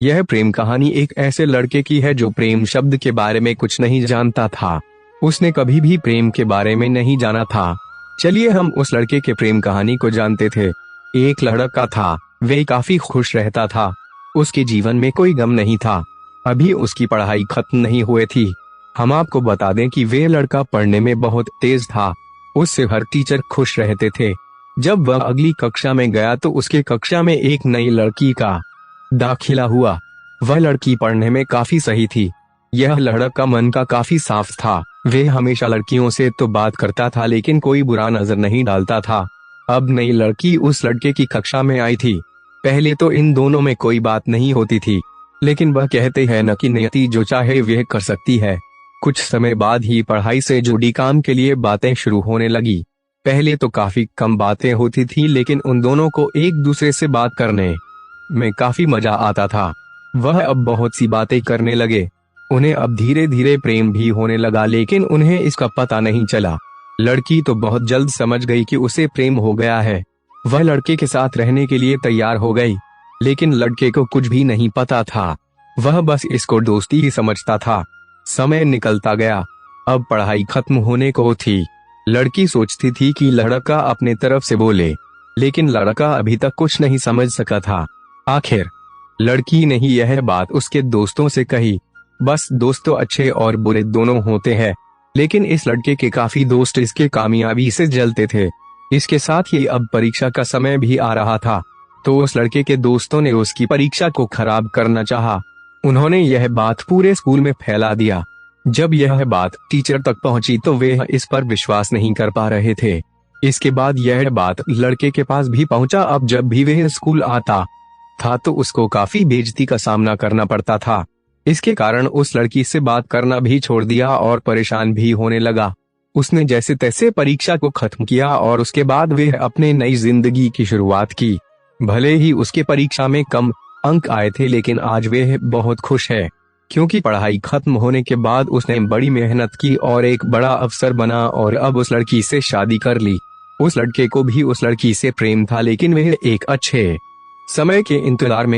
यह प्रेम कहानी एक ऐसे लड़के की है जो प्रेम शब्द के बारे में कुछ नहीं जानता था। उसने कभी भी प्रेम के बारे में नहीं जाना था। चलिए हम उस लड़के के प्रेम कहानी को जानते थे। एक लड़का था, वह काफी खुश रहता था। उसके जीवन में कोई गम नहीं था। अभी उसकी पढ़ाई खत्म नहीं हुई थी। हम आपको बता दें कि वह लड़का पढ़ने में बहुत तेज था। उससे हर टीचर खुश रहते थे। जब वह अगली कक्षा में गया तो उसके कक्षा में एक नई लड़की का दाखिला हुआ। वह लड़की पढ़ने में काफी सही थी। यह लड़का मन का काफी साफ था। वह हमेशा लड़कियों से तो बात करता था लेकिन कोई बुरा नजर नहीं डालता था। अब नई लड़की उस लड़के की कक्षा में आई थी। पहले तो इन दोनों में कोई बात नहीं होती थी, लेकिन वह कहते हैं न कि नियति जो चाहे वह कर सकती है। कुछ समय बाद ही पढ़ाई से जुड़ी काम के लिए बातें शुरू होने लगी। पहले तो काफी कम बातें होती थी लेकिन उन दोनों को एक दूसरे से बात करने में काफी मजा आता था। वह अब बहुत सी बातें करने लगे। उन्हें अब धीरे धीरे प्रेम भी होने लगा लेकिन उन्हें इसका पता नहीं चला। लड़की तो बहुत जल्द समझ गई कि उसे प्रेम हो गया है। वह लड़के के साथ रहने के लिए तैयार हो गई, लेकिन लड़के को कुछ भी नहीं पता था। वह बस इसको दोस्ती ही समझता था। समय निकलता गया। अब पढ़ाई खत्म होने को थी। लड़की सोचती थी कि लड़का अपने तरफ से बोले, लेकिन लड़का अभी तक कुछ नहीं समझ सका था। आखिर लड़की ने ही यह बात उसके दोस्तों से कही। बस दोस्त तो अच्छे और बुरे दोनों होते हैं, लेकिन इस लड़के के काफी दोस्त इसके कामयाबी से जलते थे। इसके साथ ही अब परीक्षा का समय भी आ रहा था, तो उस लड़के के दोस्तों ने उसकी परीक्षा को खराब करना चाहा। उन्होंने यह बात पूरे स्कूल में फैला दिया। जब यह बात टीचर तक पहुंची तो वे इस पर विश्वास नहीं कर पा रहे थे। इसके बाद यह बात लड़के के पास भी पहुंचा। अब जब भी वह स्कूल आता था तो उसको काफी बेइज्जती का सामना करना पड़ता था। इसके कारण उस लड़की से बात करना भी छोड़ दिया और परेशान भी होने लगा। उसने जैसे तैसे परीक्षा को खत्म किया और उसके बाद वह अपने नई जिंदगी की शुरुआत की। भले ही उसके परीक्षा में कम अंक आए थे लेकिन आज वह बहुत खुश है, क्योंकि पढ़ाई खत्म होने के बाद उसने बड़ी मेहनत की और एक बड़ा अफसर बना और अब उस लड़की से शादी कर ली। उस लड़के को भी उस लड़की से प्रेम था लेकिन वह एक अच्छे समय के इंतजार में